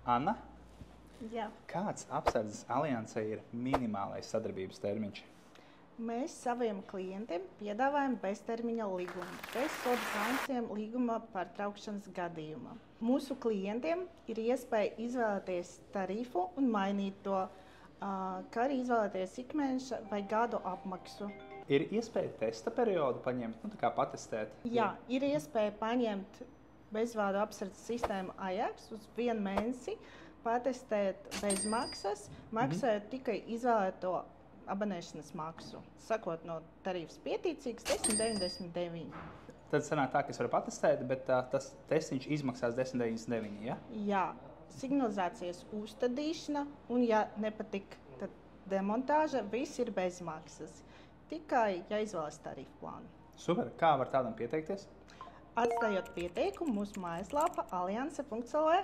Anna, Jā. kāds apsardzes aliansē ir minimālais sadarbības termiņš? Mēs saviem klientiem piedāvājam beztermiņa līgumu, bez soda sankcijām līguma pārtraukšanas gadījumā. Mūsu klientiem ir iespēja izvēlēties tarifu un mainīt to, kā arī izvēlēties ikmēneša vai gadu apmaksu. Ir iespēja testa periodu paņemt, tā kā patestēt? Jā, ir iespēja paņemt bezvādu apsardzes sistēmu Ajax uz 1 mēnesi, patestēt bez maksas, maksājot tikai izvēlēto abonēšanas maksu, sakot no tarifas pieticīgs 10,99. Tad sanāk tā, ka es varu patestēt, bet tas testiņš izmaksās 10,99, ja? Jā, signalizācijas uzstādīšana un, ja nepatik, tad demontāža, viss ir bez maksas. Tikai, ja izvēlas tarifu plānu. Super, kā var tādam pieteikties? Atstājot pieteikumu mūsu mājaslapā alianse.lv.